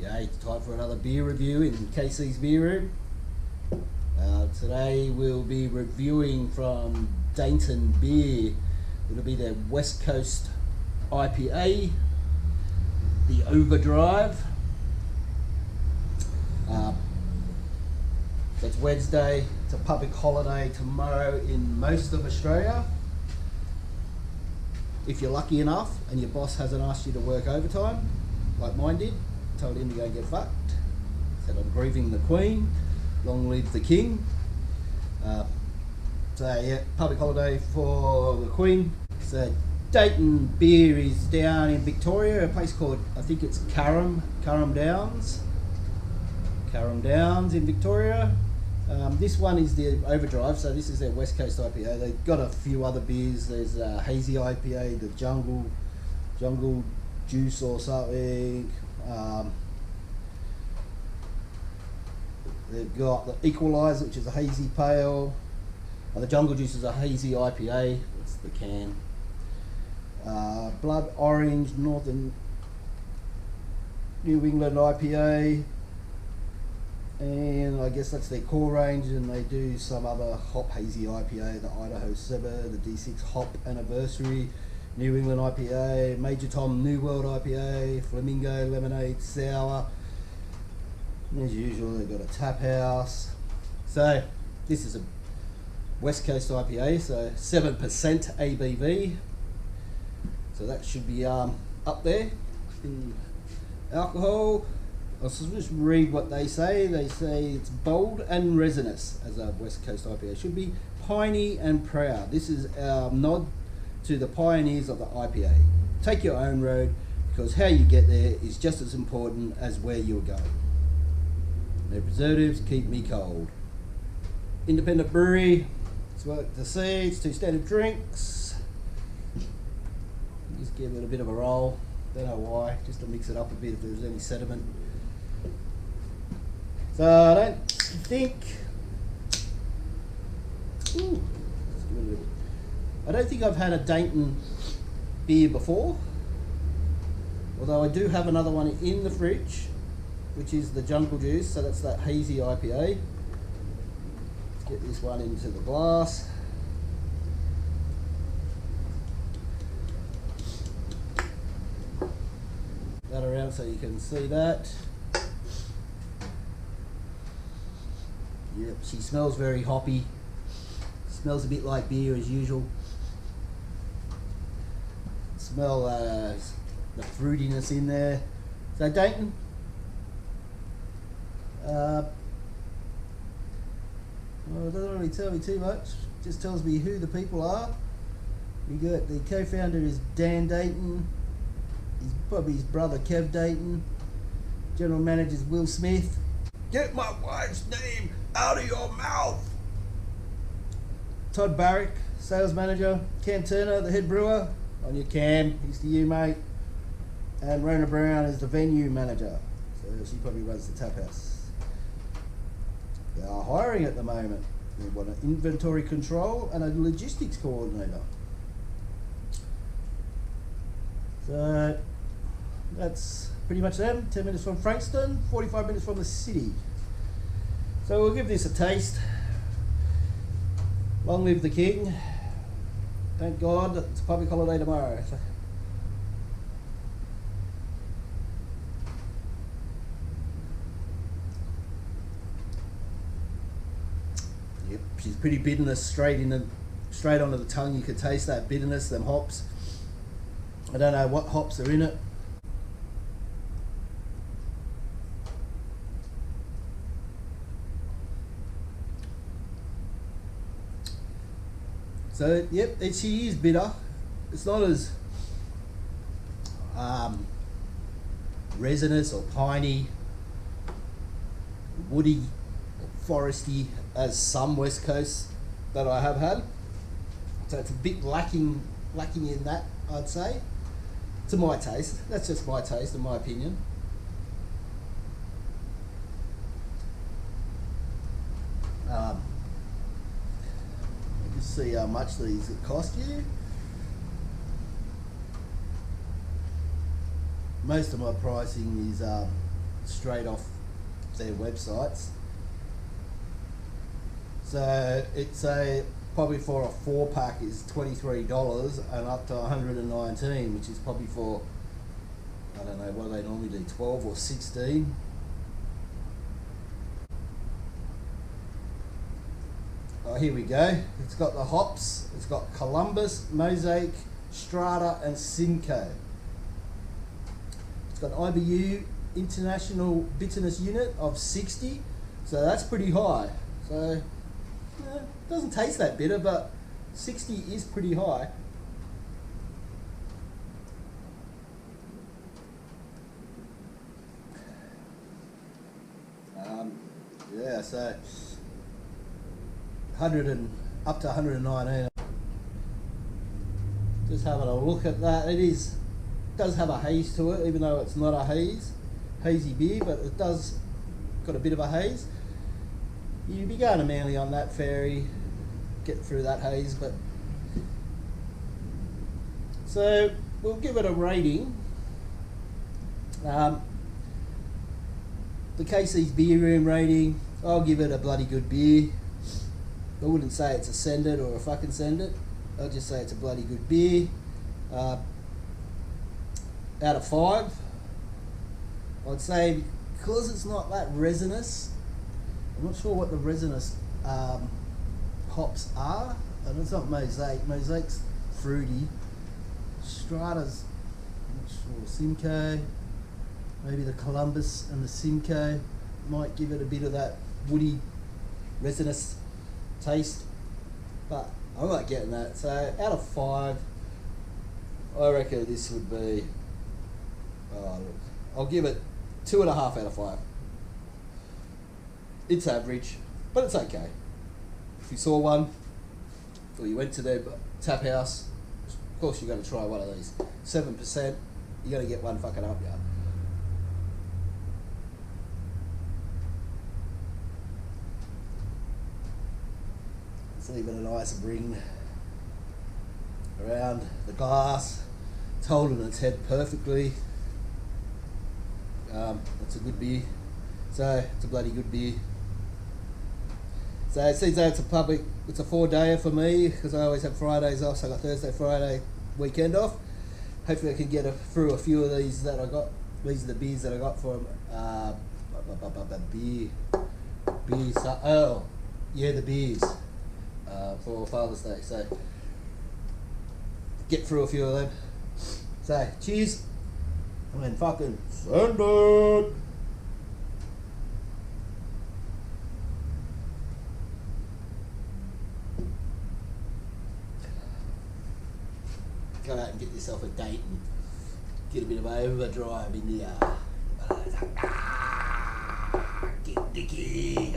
Okay, it's time for another beer review in KC's Beer Room. Today we'll be reviewing from Daintons Beer. It'll be their West Coast IPA, the Overdrive. It's Wednesday, it's a public holiday tomorrow in most of Australia. If you're lucky enough and your boss hasn't asked you to work overtime, like mine did, told him to go and get fucked. Said, I'm grieving the Queen, long live the King. So yeah, public holiday for the Queen. So Daintons Beer is down in Victoria, a place called, I think it's Carrum Downs. Carrum Downs in Victoria. This one is the Overdrive, so this is their West Coast IPA. They've got a few other beers. There's a hazy IPA, the jungle juice or something. They've got the Equalizer, which is a hazy pale. The jungle juice is a hazy IPA. That's the can. Blood Orange Northern New England IPA. And I guess that's their core range, and they do some other hop hazy IPA, the Idaho Wcipa, the D6 Hop Anniversary, New England IPA, Major Tom New World IPA, Flamingo Lemonade Sour. And as usual, they've got a tap house. So this is a West Coast IPA, so 7% ABV. So that should be up there in alcohol. I'll just read what they say. They say it's bold and resinous as a West Coast IPA. It should be piney and proud. This is our nod to the pioneers of the IPA. Take your own road, because how you get there is just as important as where you're going. No preservatives keep me cold. Independent brewery. It's worth to see. It's 2 standard drinks. Just give it a bit of a roll. Don't know why. Just to mix it up a bit if there's any sediment. So I don't think, I've had a Daintons beer before, although I do have another one in the fridge, which is the jungle juice, so that's that hazy IPA. Let's get this one into the glass. That around so you can see that. Yep, she smells very hoppy. Smells a bit like beer as usual. Smell the fruitiness in there. So Daintons, well, it doesn't really tell me too much. It just tells me who the people are. We got the co-founder is Dan Daintons. He's probably his brother Kev Daintons. General manager is Will Smith. Get my wife's name out of your mouth. Todd Barrick, sales manager. Cam Turner, the head brewer. On your Cam, he's to you, mate. And Rona Brown is the venue manager. So she probably runs the tap house. They are hiring at the moment. They want an inventory control and a logistics coordinator. So that's pretty much them. 10 minutes from Frankston, 45 minutes from the city. So we'll give this a taste. Long live the King. Thank God it's a public holiday tomorrow. Yep, she's pretty bitterness straight onto the tongue. You can taste that bitterness, them hops. I don't know what hops are in it. So yep, she is bitter. It's not as resinous or piney, woody or foresty as some West Coast that I have had. So it's a bit lacking in that, I'd say, to my taste. That's just my taste and my opinion. See how much these cost you. Most of my pricing is straight off their websites. So it's probably for a 4-pack is $23 and up to $119, which is probably for, I don't know, what do they normally do, 12 or 16? Oh, here we go. It's got the hops. It's got Columbus, Mosaic, Strata, and Simcoe. It's got an IBU international bitterness unit of 60, so that's pretty high. So it doesn't taste that bitter, but 60 is pretty high. Yeah, so 100 and up to 119. Just having a look at that. It does have a haze to it, even though it's not a hazy beer, but it does got a bit of a haze. You'd be going to Manly on that ferry, get through that haze, but so we'll give it a rating. The KC's beer room rating, I'll give it a bloody good beer. I wouldn't say it's a send it or a fucking send it. I'll just say it's a bloody good beer. Out of 5, I'd say because it's not that resinous. I'm not sure what the resinous hops are, and it's not Mosaic. Mosaic's fruity. Strata's, I'm not sure. Simcoe, maybe the Columbus and the Simcoe might give it a bit of that woody, resinous taste, but I'm not getting that. So out of 5, I reckon this would be, I'll give it 2.5 out of 5. It's average, but it's okay. If you saw one, or you went to their tap house, of course you're going to try one of these. 7%, you're going to get one fucking up, yeah. It's even a nice ring around the glass. It's holding its head perfectly. It's a good beer. So it's a bloody good beer. So it seems like it's a 4-dayer for me, because I always have Fridays off, so I got Thursday, Friday, weekend off. Hopefully I can get through a few of these that I got. These are the beers that I got from the beers for Father's Day. So get through a few of them. So cheers, and then fucking send it. Go out and get yourself a Dayton. Get a bit of overdrive in the King Dickie.